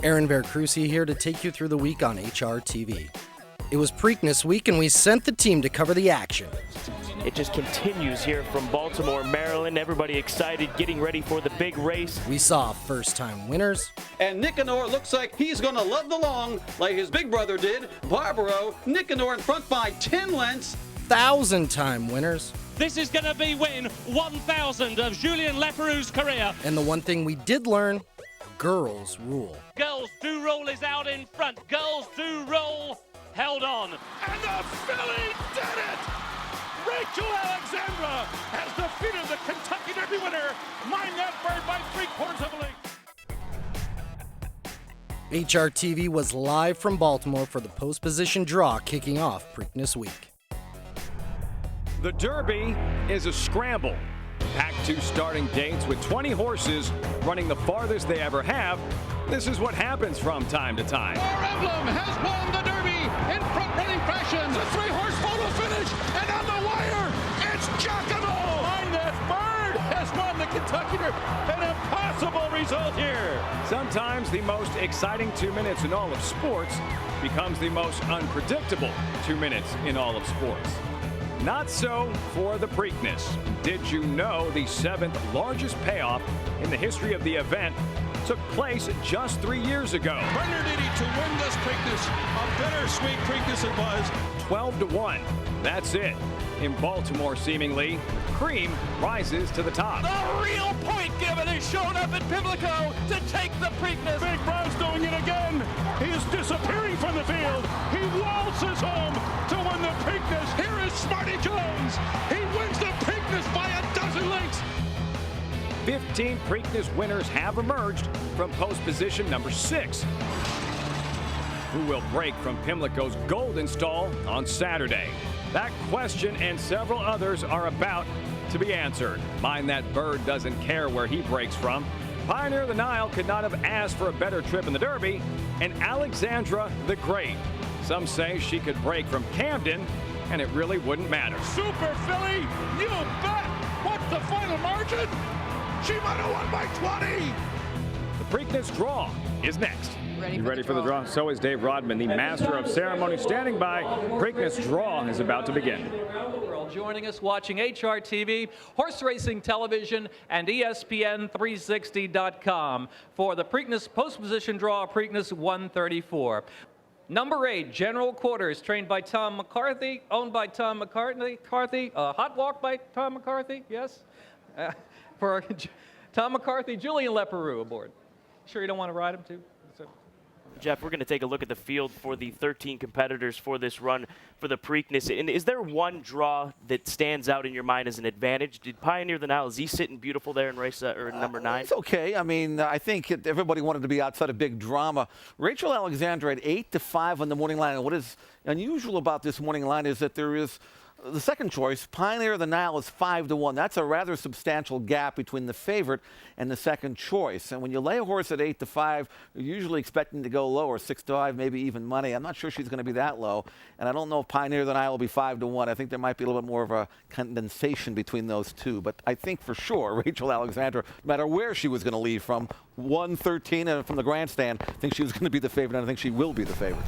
Aaron Vercruci here to take you through the week on HRTV. It was Preakness week and we sent the team to cover the action. It just continues here from Baltimore, Maryland. Everybody excited, getting ready for the big race. We saw first-time winners. And Nicanor looks like he's going to love the long like his big brother did. Barbaro, Nicanor in front by 10 lengths. 1,000-time winners. This is going to be win 1,000 of Julien Leparoux' career. And the one thing we did learn, girls rule. Girls Do Roll is out in front. Girls Do Roll held on. And the filly did it! Rachel Alexandra has defeated the Kentucky Derby winner. Mind that bird by 3/4 of a length. HRTV was live from Baltimore for the post-position draw kicking off Preakness week. The Derby is a scramble. Packed 2 starting dates with 20 horses running the farthest they ever have. This is what happens from time to time. Our Emblem has won the Derby in front-running fashion. The 3-horse photo finish, and on the wire, it's Giacomo! Mind that bird has won the Kentucky Derby. An impossible result here. Sometimes the most exciting 2 minutes in all of sports becomes the most unpredictable 2 minutes in all of sports. Not so for the Preakness. Did you know the 7th largest payoff in the history of the event took place just 3 years ago? Bernardini to win this Preakness. A bittersweet Preakness it was. 12-1. That's it. In Baltimore, seemingly, cream rises to the top. The real point given is shown up in Pimlico to take the Preakness. Big Brown's doing it again. He is disappearing from the field. He waltzes home to win the Preakness. Here is Smarty Jones. He wins the Preakness by a dozen lengths. 15 Preakness winners have emerged from post position number 6. Who will break from Pimlico's Golden Stall on Saturday? That question and several others are about to be answered. Mind that bird doesn't care where he breaks from. Pioneer of the Nile could not have asked for a better trip in the Derby, and Alexandra the Great. Some say she could break from Camden, and it really wouldn't matter. Super filly, you bet. What's the final margin? She might have won by 20. The Preakness draw is next. You ready for the draw? So is Dave Rodman, the master of ceremony, standing by. Preakness draw is about to begin. Joining us, watching HRTV, Horse Racing Television, and ESPN360.com for the Preakness post-position draw, Preakness 134. Number 8, General Quarters, trained by Tom McCarthy, owned by Tom McCarthy. Hot Walk by Tom McCarthy, yes? For Tom McCarthy, Julien Leparoux aboard. Sure you don't want to ride him too? Jeff, we're going to take a look at the field for the 13 competitors for this run for the Preakness. And is there one draw that stands out in your mind as an advantage? Did Pioneer the Nile, is he sitting beautiful there in race or number 9? It's okay. I mean, I think everybody wanted to be outside of big drama. Rachel Alexandra at 8-5 on the morning line. And what is unusual about this morning line is that there is the second choice, Pioneer of the Nile, is 5-1. That's a rather substantial gap between the favorite and the second choice. And when you lay a horse at 8-5, you're usually expecting to go lower, 6-5, maybe even money. I'm not sure she's going to be that low. And I don't know if Pioneer of the Nile will be 5-1. I think there might be a little bit more of a condensation between those two. But I think for sure, Rachel Alexandra, no matter where she was going to leave from, 1-13 and from the grandstand, I think she was going to be the favorite, and I think she will be the favorite.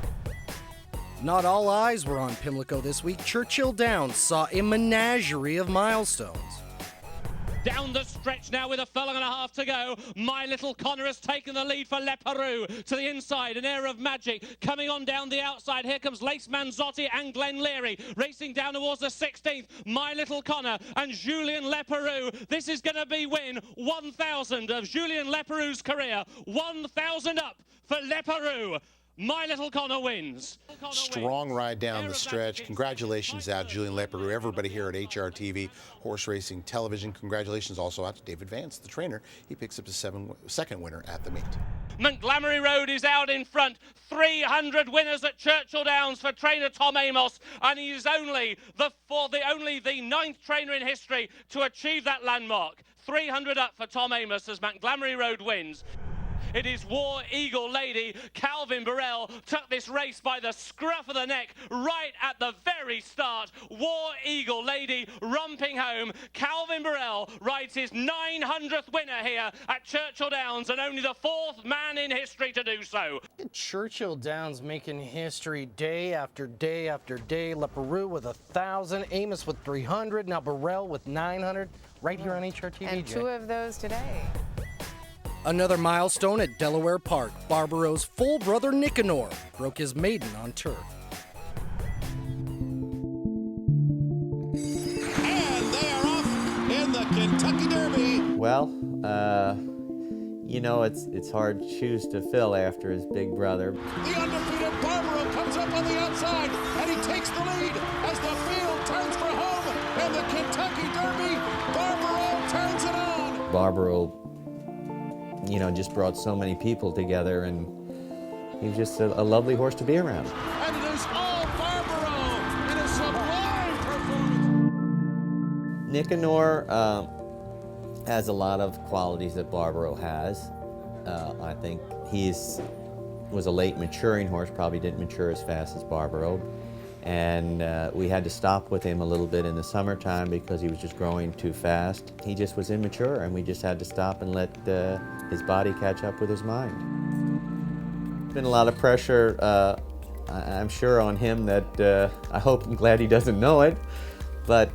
Not all eyes were on Pimlico this week. Churchill Downs saw a menagerie of milestones. Down the stretch now with a furlong and a half to go. My Little Connor has taken the lead for Leparoux to the inside. An air of magic coming on down the outside. Here comes Lace Manzotti and Glenn Leary racing down towards the 16th. My Little Connor and Julien Leparoux. This is going to be win 1,000 of Julien Leparoux's career. 1,000 up for Leparoux. My Little Connor wins. Strong ride down the stretch. Congratulations out, Julien Leparoux, everybody here at HRTV Horse Racing Television. Congratulations also out to David Vance, the trainer. He picks up his second winner at the meet. Montgomery Road is out in front. 300 winners at Churchill Downs for trainer Tom Amos, and he is only the 9th trainer in history to achieve that landmark. 300 up for Tom Amos as Montgomery Road wins. It is War Eagle Lady. Calvin Burrell took this race by the scruff of the neck right at the very start. War Eagle Lady romping home. Calvin Burrell rides his 900th winner here at Churchill Downs, and only the 4th man in history to do so. Churchill Downs making history day after day after day. Leparoux with 1,000, Amos with 300, now Burrell with 900, right here on HRTV. And 2 of those today. Another milestone at Delaware Park. Barbaro's full brother Nicanor broke his maiden on turf. And they are off in the Kentucky Derby. Well, you know, it's hard shoes to fill after his big brother. The undefeated Barbaro comes up on the outside, and he takes the lead as the field turns for home. In the Kentucky Derby, Barbaro turns it on. Barbaro, you know, just brought so many people together, and he was just a lovely horse to be around. And it is all Barbaro in a sublime performance. Nicanor has a lot of qualities that Barbaro has. I think was a late maturing horse, probably didn't mature as fast as Barbaro. And we had to stop with him a little bit in the summertime because he was just growing too fast. He just was immature, and we just had to stop and let his body catch up with his mind. There's been a lot of pressure, I'm sure, on him that I hope and glad he doesn't know it, but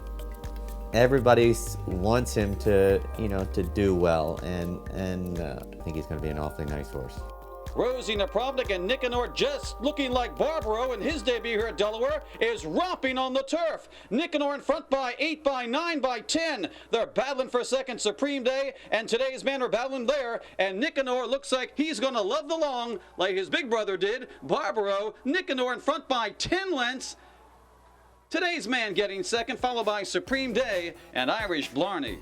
everybody wants him to, you know, to do well, and I think he's going to be an awfully nice horse. Rosie Napravnik and Nicanor, just looking like Barbaro in his debut here at Delaware, is romping on the turf. Nicanor in front by 8, by 9, by 10. They're battling for second, Supreme Day, and today's men are battling there, and Nicanor looks like he's going to love the long like his big brother did. Barbaro, Nicanor in front by 10 lengths. Today's man getting second, followed by Supreme Day and Irish Blarney.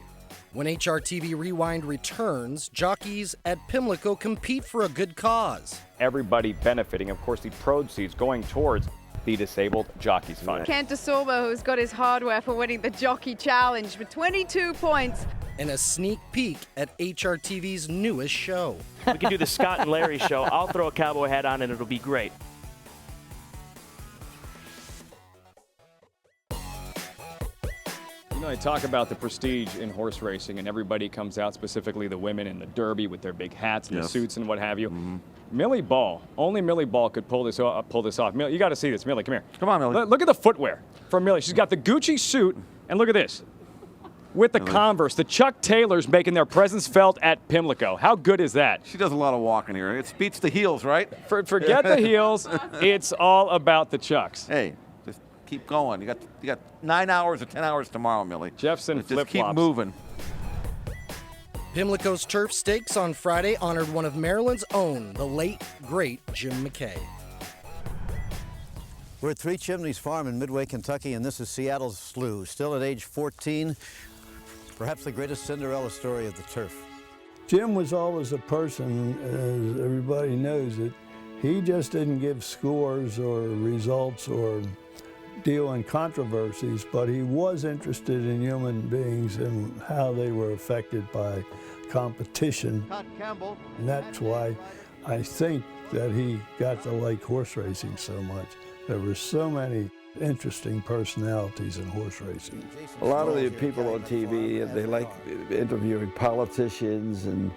When HRTV Rewind returns, jockeys at Pimlico compete for a good cause. Everybody benefiting, of course, the proceeds going towards the Disabled Jockeys Fund. Kent DeSorbo, who's got his hardware for winning the Jockey Challenge with 22 points. And a sneak peek at HRTV's newest show. We can do the Scott and Larry show. I'll throw a cowboy hat on and it'll be great. You know, they talk about the prestige in horse racing, and everybody comes out, specifically the women in the Derby with their big hats and the suits and what have you. Millie Ball, only Millie Ball could pull this off. Millie, you got to see this. Millie, come here. Come on, Millie. Look at the footwear from Millie. She's got the Gucci suit, and look at this. With the Converse, the Chuck Taylors making their presence felt at Pimlico. How good is that? She does a lot of walking here. It beats the heels, right? Forget the heels. It's all about the Chucks. Hey, just keep going. You got 9 hours or 10 hours tomorrow, Millie. Jeffson flip-flops. Just keep moving. Pimlico's Turf Stakes on Friday honored one of Maryland's own, the late, great Jim McKay. We're at Three Chimneys Farm in Midway, Kentucky, and this is Seattle's Slew. Still at age 14, perhaps the greatest Cinderella story of the turf. Jim was always a person, as everybody knows it. He just didn't give scores or results or deal in controversies, but he was interested in human beings and how they were affected by competition. And that's why I think that he got to like horse racing so much. There were so many interesting personalities in horse racing. A lot of the people on TV, they like interviewing politicians and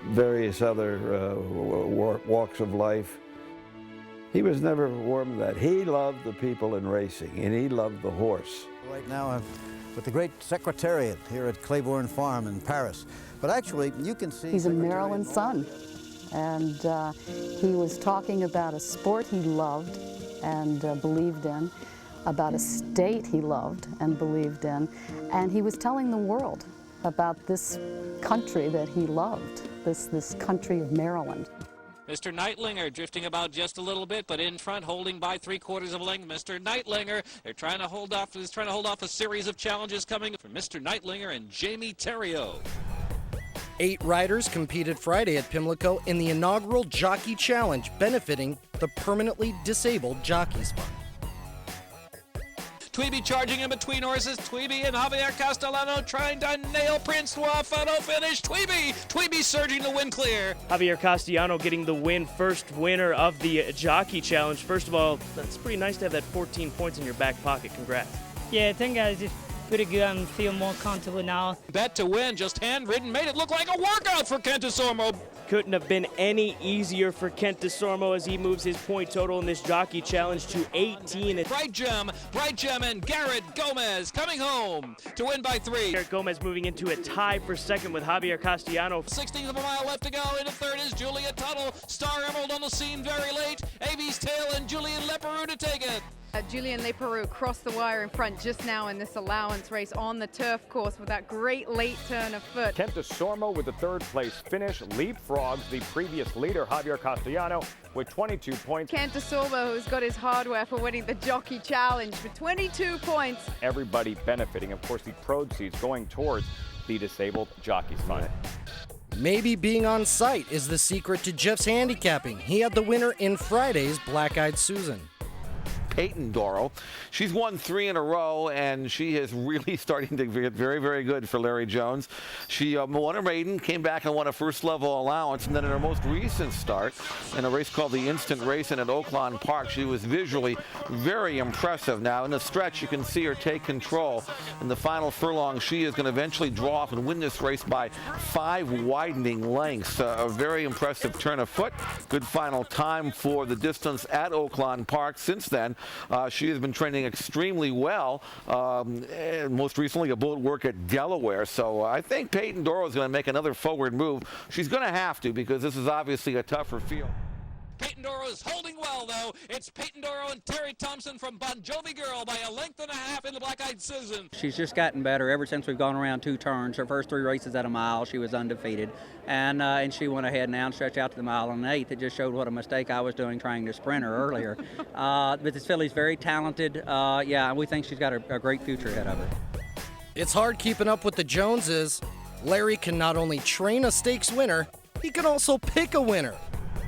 various other walks of life. He was never warm to that. He loved the people in racing, and he loved the horse. Right now I'm with the great Secretariat here at Claiborne Farm in Paris. But actually, you can see... He's a Maryland son, and he was talking about a sport he loved and believed in, about a state he loved and believed in, and he was telling the world about this country that he loved, this country of Maryland. Mr. Neitlinger drifting about just a little bit, but in front, holding by 3/4 of a length. Mr. Neitlinger, they're trying to hold off. He's trying to hold off a series of challenges coming from Mr. Neitlinger and Jamie Theriault. 8 riders competed Friday at Pimlico in the inaugural Jockey Challenge, benefiting the Permanently Disabled Jockeys Fund. Tweeby charging in between horses. Tweeby and Javier Castellano trying to nail Prince to a photo finish. Tweeby surging to win clear. Javier Castellano getting the win, first winner of the Jockey Challenge. First of all, that's pretty nice to have that 14 points in your back pocket. Congrats. Yeah, I think I just pretty good and feel more comfortable now. Bet to win, just handwritten, made it look like a workout for Kent Desormeaux. Couldn't have been any easier for Kent Desormeaux as he moves his point total in this Jockey Challenge to 18. Bright Gem and Garrett Gomez coming home to win by 3. Garrett Gomez moving into a tie for second with Javier Castellano. 16th of a mile left to go. Into third is Julia Tuttle. Star Emerald on the scene very late. Avi's Tail and Julian Leperoux to take it. Julian Leperoux crossed the wire in front just now in this allowance race on the turf course with that great late turn of foot. Kent Desormeaux with the third place finish leapfrogs the previous leader, Javier Castellano, with 22 points. Kent Desormeaux, who's got his hardware for winning the Jockey Challenge with 22 points. Everybody benefiting, of course, the proceeds going towards the Disabled Jockeys Fund. Maybe being on site is the secret to Jeff's handicapping. He had the winner in Friday's Black Eyed Susan. Peyton Doro. She's won 3 in a row, and she is really starting to get very, very good for Larry Jones. She won a maiden, came back and won a first-level allowance, and then in her most recent start, in a race called the Instant Racing at Oaklawn Park, she was visually very impressive. Now, in the stretch, you can see her take control. In the final furlong, she is going to eventually draw off and win this race by 5 widening lengths. A very impressive turn of foot. Good final time for the distance at Oaklawn Park. Since then, she has been training extremely well, and most recently a bullet work at Delaware. So I think Peyton Doro is going to make another forward move. She's going to have to, because this is obviously a tougher field. Peyton Doro is holding well, though. It's Peyton Doro and Terry Thompson from Bon Jovi Girl by a length and a half in the Black Eyed Susan. She's just gotten better ever since we've gone around 2 turns. Her first 3 races at a mile, she was undefeated. And she went ahead now and stretched out to the mile on 8th. It just showed what a mistake I was doing trying to sprint her earlier. But this filly's very talented. Yeah, we think she's got a great future ahead of her. It's hard keeping up with the Joneses. Larry can not only train a stakes winner, he can also pick a winner.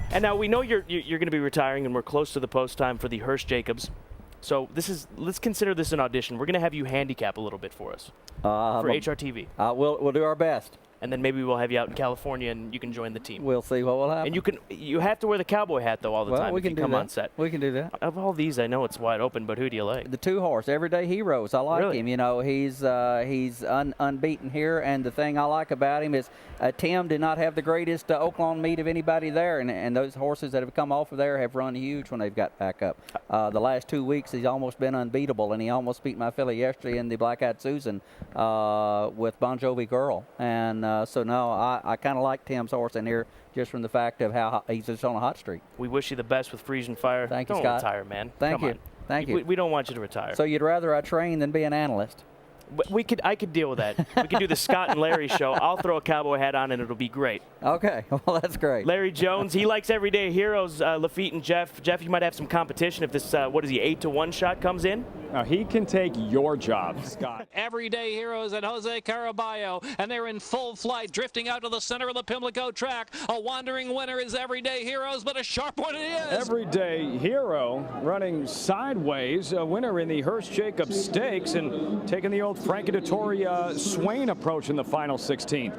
And now we know you're going to be retiring, and we're close to the post time for the Hearst Jacobs. So let's consider this an audition. We're going to have you handicap a little bit for us for HRTV. We'll do our best. And then maybe we'll have you out in California, and you can join the team. We'll see what will happen. And you have to wear the cowboy hat though all the time we if can you do come that. on set. We can do that. Of all these, I know it's wide open, but who do you like? The 2-horse, Everyday Heroes. I like Really? him. You know, he's unbeaten here, and the thing I like about him is Tim did not have the greatest Oaklawn meet of anybody there, and those horses that have come off of there have run huge when they've got back up. The last 2 weeks, he's almost been unbeatable, and he almost beat my filly yesterday in the Black Eyed Susan with Bon Jovi Girl. And so, no, I kind of like Tim's horse in here just from the fact of how he's just on a hot streak. We wish you the best with Frisian Fire. Thank you, Don't Scott. retire, man. Thank Come you. on. Thank you. We don't want you to retire. So you'd rather I train than be an analyst? But I could deal with that. We could do the Scott and Larry show. I'll throw a cowboy hat on, and it'll be great. Okay, well, that's great. Larry Jones, he likes Everyday Heroes. Lafitte and Jeff. Jeff, you might have some competition if this, 8-1 shot comes in. He can take your job, Scott. Everyday Heroes and Jose Caraballo, and they're in full flight, drifting out to the center of the Pimlico track. A wandering winner is Everyday Heroes, but a sharp one it is. Everyday Hero running sideways, a winner in the Hearst Jacobs Stakes, and taking the old Frankie Dettori Swain approach in the final 16th.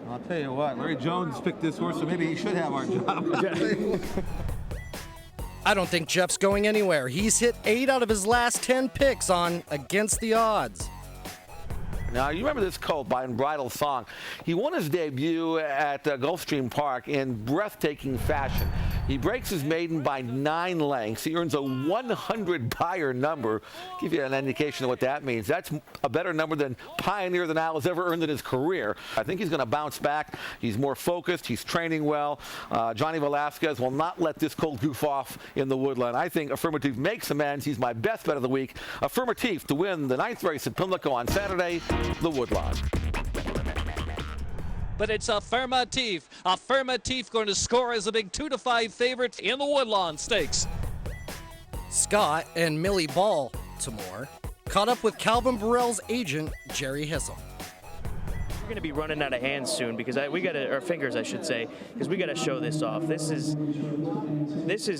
I'll tell you what, Larry Jones picked this horse, so maybe he should have our job. I don't think Jeff's going anywhere. He's hit 8 out of his last 10 picks on Against the Odds. Now, you remember this colt by Bridal Song. He won his debut at Gulfstream Park in breathtaking fashion. He breaks his maiden by 9 lengths. He earns a 100 buyer number. Give you an indication of what that means. That's a better number than Pioneer than Al has ever earned in his career. I think he's going to bounce back. He's more focused. He's training well. Johnny Velasquez will not let this colt goof off in the Woodland. I think Affirmative makes amends. He's my best bet of the week. Affirmative to win the 9th race at Pimlico on Saturday, the Woodlawn. But it's Affirmative. Affirmative going to score as a big 2-5 favorite in the Woodlawn Stakes. Scott and Millie Ball, to more, caught up with Calvin Burrell's agent, Jerry Hissam. You're going to be running out of hands soon because we got to, or fingers, I should say, because we got to show this off. This is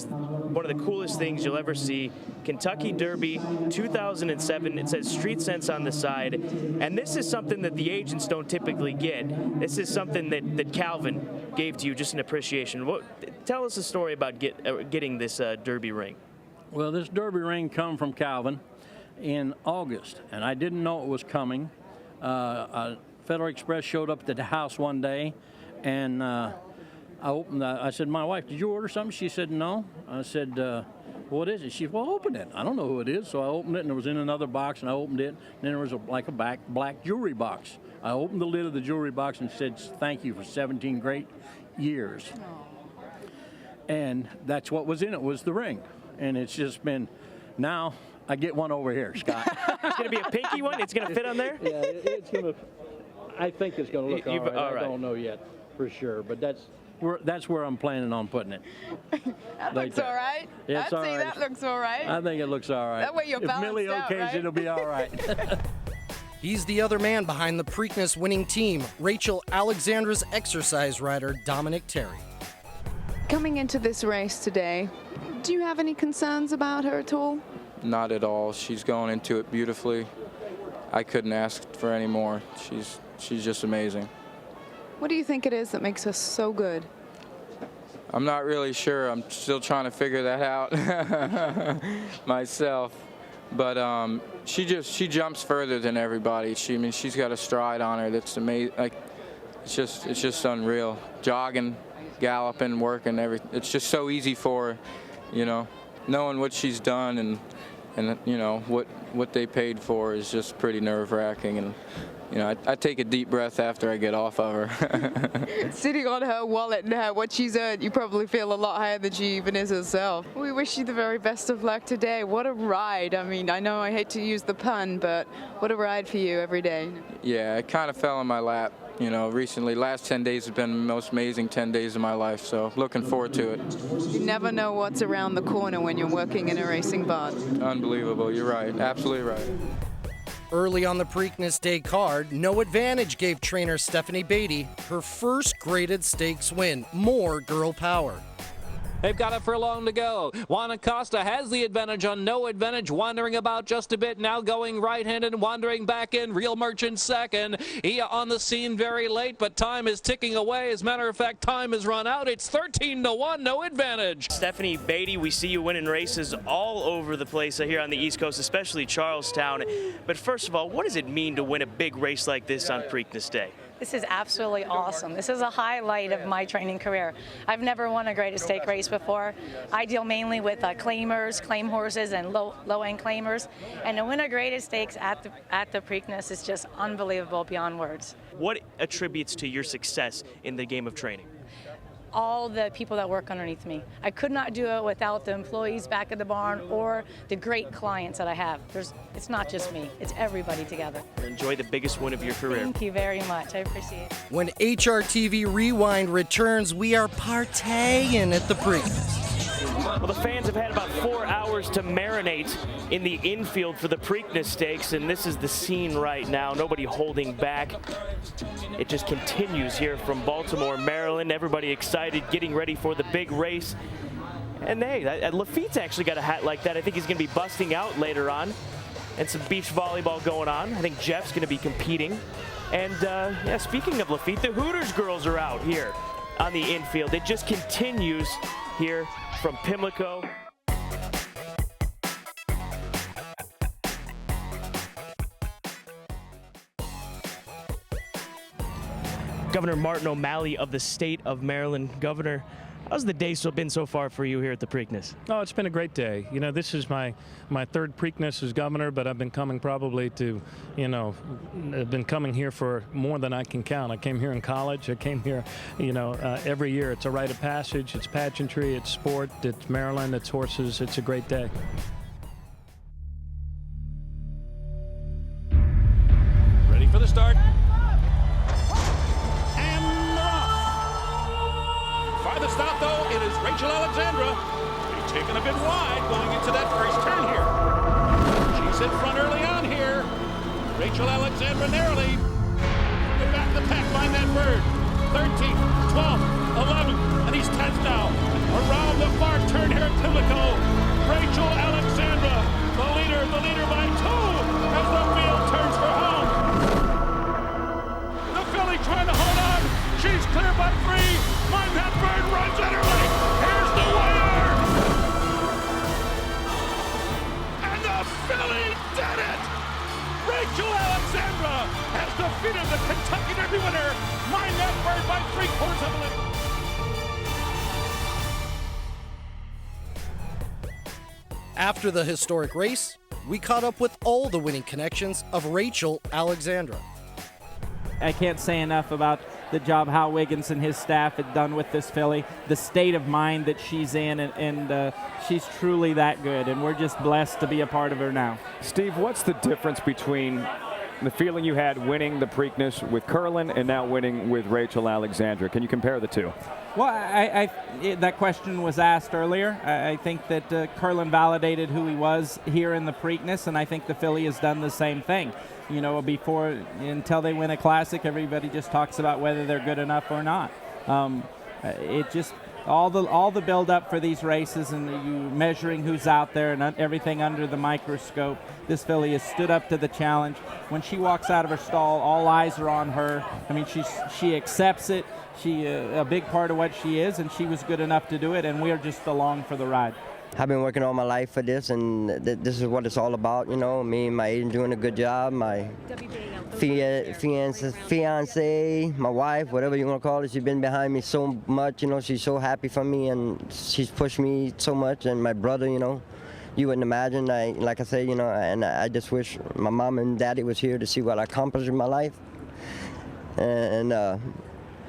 one of the coolest things you'll ever see. Kentucky Derby 2007. It says Street Sense on the side, and this is something that the agents don't typically get. This is something that Calvin gave to you, just an appreciation. Tell us a story about getting this Derby ring. Well, this Derby ring come from Calvin in August, and I didn't know it was coming. Federal Express showed up at the house one day, and I opened. I said, "My wife, did you order something?" She said, "No." I said, "What is it?" She said, "Well, open it." I don't know who it is, so I opened it, and it was in another box, and I opened it, and then there was like a black jewelry box. I opened the lid of the jewelry box and said, "Thank you for 17 great years." And that's what was in it, was the ring, and it's just been. Now I get one over here, Scott. It's going to be a pinky one? It's going to fit on there? Yeah, it's going to. I think it's going to look all right. I don't know yet for sure, but that's where I'm planning on putting it. That looks all right. I'd say that looks all right. I think it looks all right. That way you're balanced out, If Millie okays, right? it'll be all right. He's the other man behind the Preakness winning team, Rachel Alexandra's exercise rider, Dominic Terry. Coming into this race today, do you have any concerns about her at all? Not at all. She's going into it beautifully. I couldn't ask for any more. She's just amazing. What do you think it is that makes her so good? I'm not really sure. I'm still trying to figure that out myself. But she jumps further than everybody. She's got a stride on her that's amazing. Like it's just unreal. Jogging, galloping, working, everything. It's just so easy for her, you know. Knowing what she's done and you know what they paid for is just pretty nerve-wracking, and you know I take a deep breath after I get off of her. Sitting on her wallet and what she's earned, you probably feel a lot higher than she even is herself. We wish you the very best of luck today. What a ride. I mean, I know I hate to use the pun, but what a ride for you every day. Yeah, it kind of fell in my lap, you know, recently. Last 10 days have been the most amazing 10 days of my life, so looking forward to it. You never know what's around the corner when you're working in a racing barn. Unbelievable, you're right, absolutely right. Early on the Preakness Day card, No Advantage gave trainer Stephanie Beatty her first graded stakes win. More girl power. They've got it for long to go. Juan Acosta has the advantage on No Advantage, wandering about just a bit, now going right-handed and wandering back in. Real Merchant second. Ia on the scene very late, but time is ticking away. As a matter of fact, time has run out. It's 13-1, No Advantage. Stephanie Beatty, we see you winning races all over the place here on the East Coast, especially Charlestown. But first of all, what does it mean to win a big race like this on Preakness Day? This is absolutely awesome. This is a highlight of my training career. I've never won a graded stake race before. I deal mainly with claimers, claim horses, and low-end claimers. And to win a graded stakes at the Preakness is just unbelievable beyond words. What attributes to your success in the game of training? All the people that work underneath me. I could not do it without the employees back at the barn or the great clients that I have. It's not just me, it's everybody together. Enjoy the biggest win of your career. Thank you very much, I appreciate it. When HRTV Rewind returns, we are partying at the Preakness. Well, the fans have had about 4 hours to marinate in the infield for the Preakness Stakes, and this is the scene right now. Nobody holding back. It just continues here from Baltimore, Maryland. Everybody excited, getting ready for the big race. And hey, Lafitte's actually got a hat like that. I think he's going to be busting out later on. And some beach volleyball going on. I think Jeff's going to be competing. And yeah, speaking of Lafitte, the Hooters girls are out here on the infield. It just continues here from Pimlico. Governor Martin O'Malley of the state of Maryland. Governor, how's the day been so far for you here at the Preakness? Oh, it's been a great day. You know, this is my third Preakness as governor, but I've been coming probably to, you know, I've been coming here for more than I can count. I came here in college. I came here, you know, every year. It's a rite of passage. It's pageantry. It's sport. It's Maryland. It's horses. It's a great day. Ready for the start. The stop, though, it is Rachel Alexandra. She's taken a bit wide going into that first turn here. She's in front early on here. Rachel Alexandra narrowly. The back of the pack. Mind that bird. 13th, 12th, 11th, and he's 10th now. Around the far turn here at Pimlico, Rachel Alexandra, the leader by 2 as the field turns for home. The filly trying to hold on. She's clear by 3. Mind that bird runs at her leg. Here's the wire. And the filly did it. Rachel Alexandra has defeated the Kentucky Derby winner. Mind that bird by 3/4 of a length. After the historic race, we caught up with all the winning connections of Rachel Alexandra. I can't say enough about the job Hal Wiggins and his staff had done with this filly, the state of mind that she's in, and she's truly that good, and we're just blessed to be a part of her now. Steve, what's the difference between the feeling you had winning the Preakness with Curlin and now winning with Rachel Alexandra? Can you compare the two? Well, that question was asked earlier. I think that Curlin validated who he was here in the Preakness, and I think the filly has done the same thing. You know, until they win a Classic, everybody just talks about whether they're good enough or not. It just all the build up for these races and you measuring who's out there and everything under the microscope. This filly has stood up to the challenge. When she walks out of her stall, all eyes are on her. I mean, she accepts it. She a big part of what she is, and she was good enough to do it, and we are just along for the ride. I've been working all my life for this, and this is what it's all about, you know. Me and my agent doing a good job. My fiance, my wife, whatever you want to call it, she's been behind me so much, you know. She's so happy for me, and she's pushed me so much. And my brother, you know, you wouldn't imagine. Like I say, you know, and I just wish my mom and daddy was here to see what I accomplished in my life. And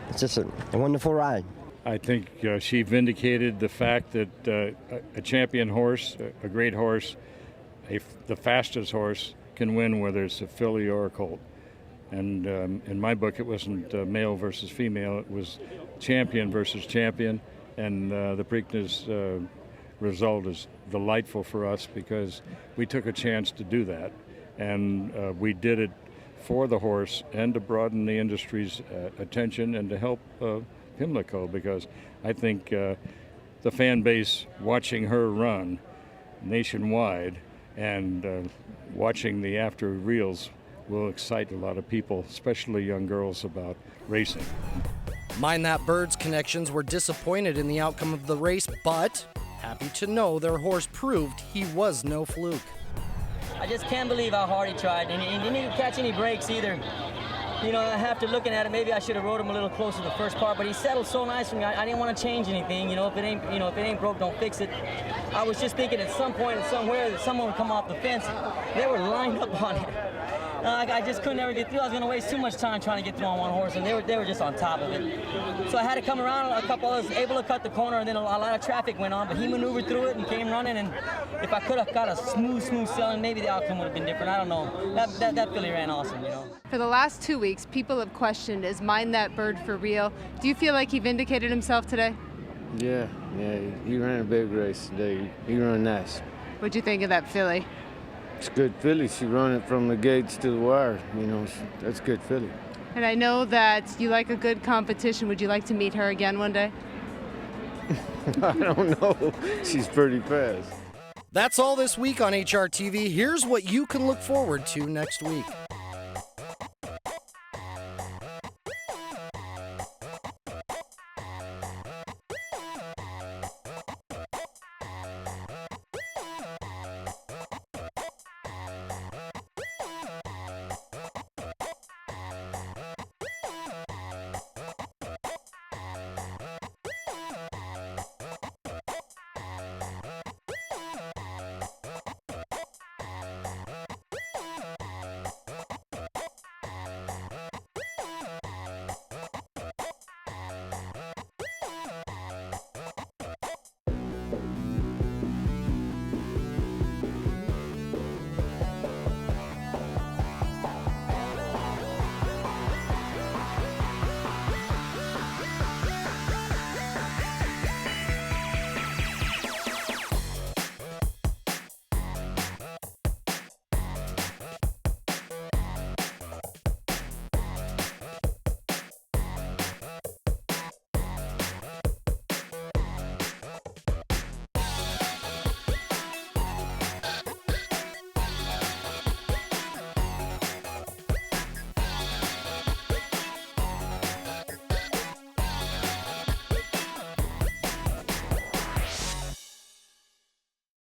it's just a wonderful ride. I think she vindicated the fact that a champion horse, a great horse, the fastest horse can win whether it's a filly or a colt. And in my book, it wasn't male versus female. It was champion versus champion. And the Preakness result is delightful for us because we took a chance to do that. And we did it for the horse and to broaden the industry's attention and to help Pimlico, because I think the fan base watching her run nationwide and watching the after reels will excite a lot of people, especially young girls, about racing. Mind That Bird's connections were disappointed in the outcome of the race, but happy to know their horse proved he was no fluke. I just can't believe how hard he tried, and he didn't even catch any breaks either. You know, after looking at it, maybe I should have rode him a little closer to the first part, but he settled so nice for me. I didn't want to change anything. You know, if it ain't broke, don't fix it. I was just thinking at some point and somewhere that someone would come off the fence. They were lined up on it. I just couldn't ever get through. I was going to waste too much time trying to get through on one horse, and they were just on top of it. So I had to come around a couple. I was able to cut the corner, and then a lot of traffic went on, but he maneuvered through it and came running, and if I could have got a smooth selling, maybe the outcome would have been different. I don't know. That filly ran awesome, you know. For the last 2 weeks, people have questioned, is Mind That Bird for real? Do you feel like he vindicated himself today? Yeah, he ran a big race today. He ran nice. What'd you think of that filly? It's good filly. She run it from the gates to the wire. You know, that's good filly. And I know that you like a good competition. Would you like to meet her again one day? I don't know. She's pretty fast. That's all this week on HRTV. Here's what you can look forward to next week.